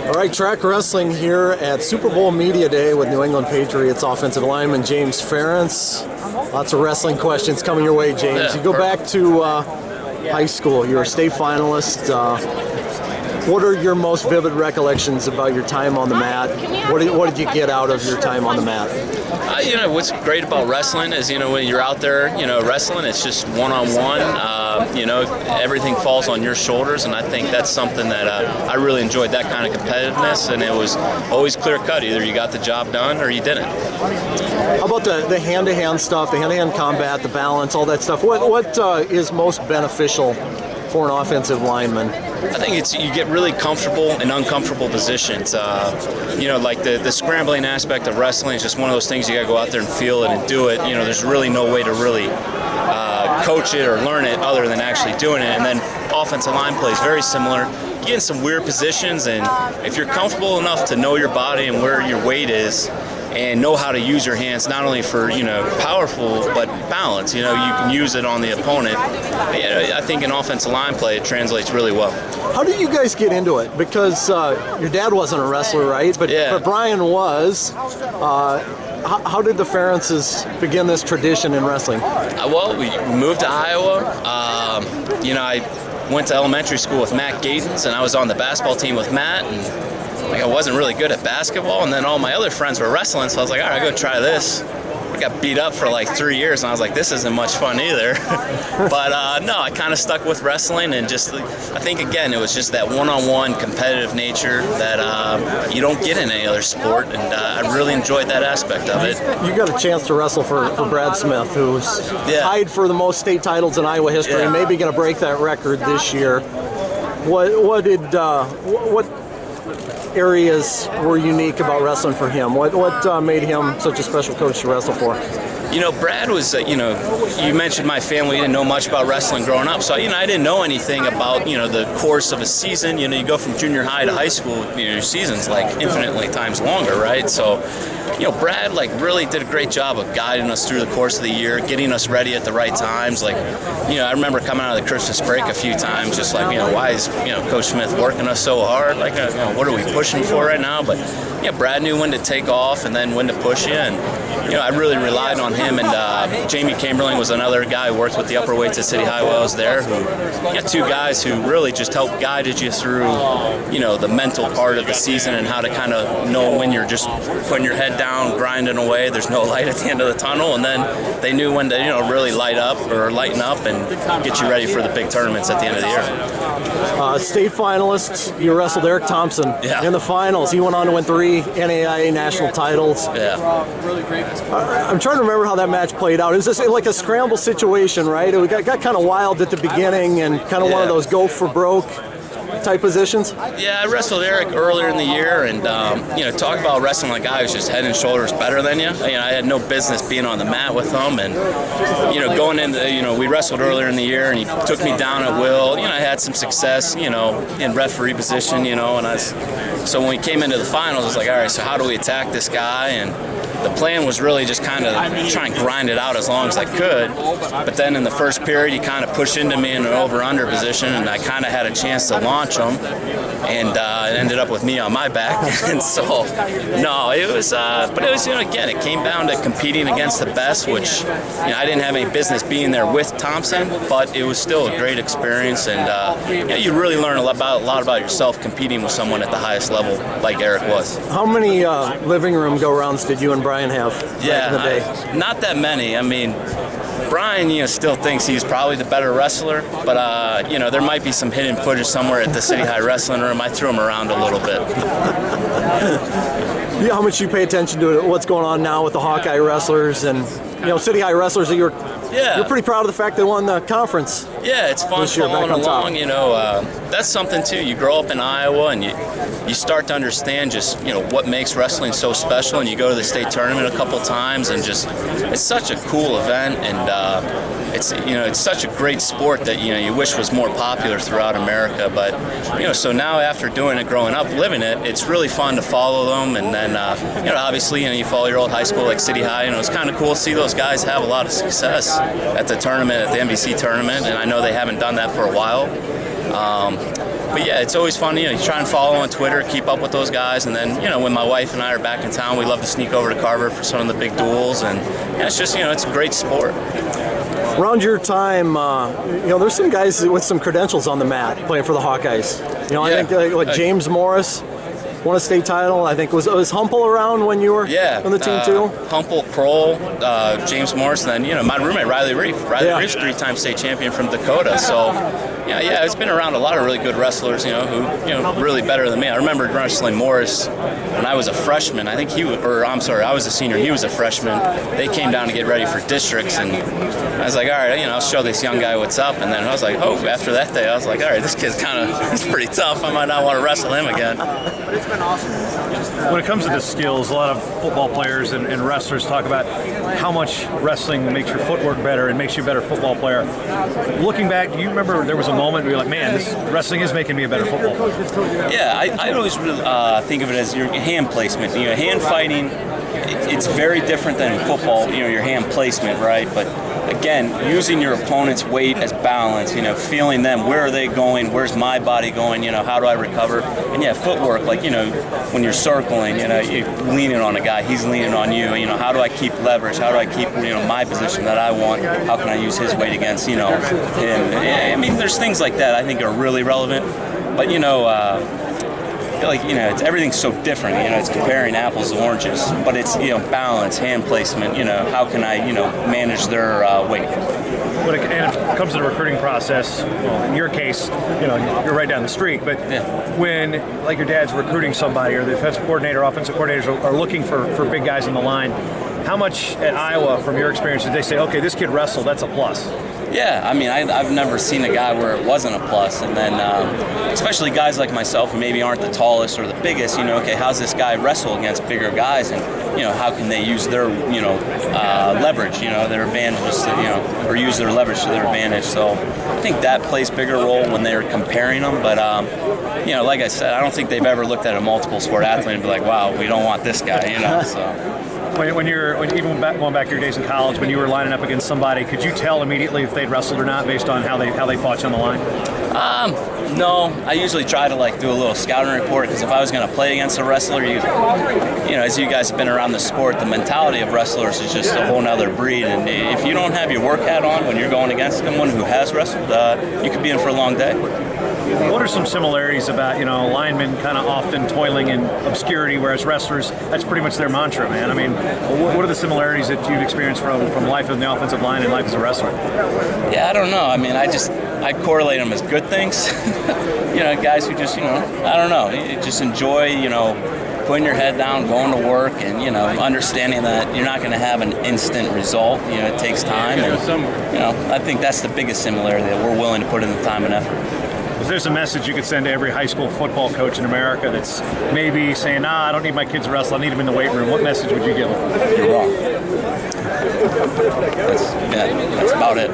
All right, Track Wrestling here at Super Bowl Media Day with New England Patriots offensive lineman James Ferentz. Lots of wrestling questions coming your way, James. You go back to high school. You're a state finalist. What are your most vivid recollections about your time on the mat? What did you get out of your time on the mat? What's great about wrestling is, when you're out there, wrestling, it's just one-on-one. Everything falls on your shoulders, and I think that's something that I really enjoyed, that kind of competitiveness, and it was always clear-cut. Either you got the job done or you didn't. How about the hand-to-hand stuff, the hand-to-hand combat, the balance, all that stuff? What is most beneficial for an offensive lineman? I think you get really comfortable in uncomfortable positions. Like the scrambling aspect of wrestling is just one of those things you got to go out there and feel it and do it. There's really no way to really coach it or learn it other than actually doing it. And then offensive line play is very similar. You get in some weird positions, and if you're comfortable enough to know your body and where your weight is, and know how to use your hands not only for powerful but balance. You can use it on the opponent. I think in offensive line play it translates really well. How did you guys get into it? Because your dad wasn't a wrestler, right? But Brian was. How did the Ferentzes begin this tradition in wrestling? Well, we moved to Iowa. I went to elementary school with Matt Gatens, and I was on the basketball team with Matt. And I wasn't really good at basketball, and then all my other friends were wrestling, so I was like, all right, I'll go try this. I got beat up for like 3 years, and I was like, this isn't much fun either. But no, I kind of stuck with wrestling, and I think, again, it was just that one-on-one competitive nature that you don't get in any other sport, and I really enjoyed that aspect of it. You got a chance to wrestle for Brad Smith, who's tied for the most state titles in Iowa history, and maybe going to break that record this year. What areas were unique about wrestling for him? What made him such a special coach to wrestle for? Brad was, you mentioned my family didn't know much about wrestling growing up, so, I didn't know anything about, the course of a season. You go from junior high to high school, your season's like infinitely times longer, right? So, Brad, really did a great job of guiding us through the course of the year, getting us ready at the right times. I remember coming out of the Christmas break a few times, just why is, Coach Smith working us so hard? What are we pushing for right now? But, Brad knew when to take off and then when to push you, and, I really relied on him, and Jamie Chamberlain was another guy who worked with the upper weights at City High while I was there, two guys who really just helped guided you through, the mental part of the season and how to kind of know when you're just putting your head down, grinding away, there's no light at the end of the tunnel, and then they knew when to, really lighten up and get you ready for the big tournaments at the end of the year. State finalist, you wrestled Eric Thompson in the finals. He went on to win 3 NAIA national titles. I'm trying to remember how that match played out. It was just like a scramble situation, right? It got kind of wild at the beginning and kind of one of those go for broke type positions. Yeah, I wrestled Eric earlier in the year, and talk about wrestling like a guy who's just head and shoulders better than you. I had no business being on the mat with him, and going into we wrestled earlier in the year, and he took me down at will. I had some success, in referee position, and so when we came into the finals, I was like, all right, so how do we attack this guy? And the plan was really just kind of try and grind it out as long as I could. But then in the first period, he kind of pushed into me in an over-under position, and I kind of had a chance to launch him, and it ended up with me on my back. And so, no, it was, but it was, again, it came down to competing against the best, which, I didn't have any business being there with Thompson, but it was still a great experience, and you really learn a lot about yourself competing with someone at the highest level like Eric was. How many living room go-rounds did you and Brian have back in the day? Not that many. Brian, still thinks he's probably the better wrestler, but there might be some hidden footage somewhere at the City High Wrestling Room. I threw him around a little bit. How much you pay attention to what's going on now with the Hawkeye wrestlers and City High wrestlers that you're pretty proud of the fact they won the conference. Yeah, it's fun following along. That's something too. You grow up in Iowa and you start to understand just what makes wrestling so special, and you go to the state tournament a couple times, and just it's such a cool event, and it's such a great sport that you wish was more popular throughout America. But so now after doing it growing up, living it, it's really fun to follow them, and then obviously you follow your old high school like City High. It's kind of cool to see those guys have a lot of success at the tournament, at the NBC tournament, and I know they haven't done that for a while. but yeah, it's always fun. You try and follow on Twitter, keep up with those guys, and then when my wife and I are back in town, we love to sneak over to Carver for some of the big duels, and it's just it's a great sport. Around your time, there's some guys with some credentials on the mat playing for the Hawkeyes. I think James Morris won a state title. I think was Humpel around when you were on the team too? Humpel, Kroll, James Morris, and then my roommate Riley Reef. Riley Reef's 3-time state champion from Dakota. So it's been around a lot of really good wrestlers, who really better than me. I remember wrestling Morris when I was a freshman. I think I was a senior. He was a freshman. They came down to get ready for districts, and I was like, all right, I'll show this young guy what's up. And then I was like, after that day, I was like, all right, this kid's he's pretty tough. I might not want to wrestle him again. It's been awesome. When it comes to the skills, a lot of football players and wrestlers talk about how much wrestling makes your footwork better and makes you a better football player. Looking back, do you remember there was a moment where you're like, man, this wrestling is making me a better football player? Yeah, I always really, think of it as your hand placement. Hand fighting, it's very different than football, your hand placement, right? But again, using your opponent's weight as balance, feeling them, where are they going, where's my body going, how do I recover? And footwork, like, when you're circling, you're leaning on a guy, he's leaning on you, how do I keep leverage, how do I keep, my position that I want, how can I use his weight against, him? I mean, there's things like that I think are really relevant, but, it's everything's so different. It's comparing apples to oranges, but it's balance, hand placement. How can I manage their weight? When it comes to the recruiting process, well, in your case, you're right down the street. But when your dad's recruiting somebody, or the defensive coordinator, offensive coordinators are looking for big guys on the line, how much at Iowa, from your experience, did they say, okay, this kid wrestled, that's a plus? Yeah, I mean, I've never seen a guy where it wasn't a plus, and then especially guys like myself who maybe aren't the tallest or the biggest, okay, how's this guy wrestle against bigger guys, and how can they use their leverage, their advantages, or use their leverage to their advantage. So I think that plays a bigger role when they're comparing them. But like I said, I don't think they've ever looked at a multiple sport athlete and be like, wow, we don't want this guy, So. When even going back to your days in college, when you were lining up against somebody, could you tell immediately if they'd wrestled or not based on how they fought you on the line? No, I usually try to do a little scouting report, because if I was going to play against a wrestler, as you guys have been around the sport, the mentality of wrestlers is just a whole nother breed, and if you don't have your work hat on when you're going against someone who has wrestled, you could be in for a long day. What are some similarities about, linemen kind of often toiling in obscurity, whereas wrestlers, that's pretty much their mantra, man? I mean, what are the similarities that you've experienced from life in the offensive line and life as a wrestler? Yeah, I don't know. I mean, I correlate them as good things. Guys who just, I don't know, you just enjoy, putting your head down, going to work, and, understanding that you're not going to have an instant result. It takes time, and, I think that's the biggest similarity, that we're willing to put in the time and effort. If there's a message you could send to every high school football coach in America that's maybe saying, I don't need my kids to wrestle, I need them in the weight room, what message would you give them? You're wrong. That's about it.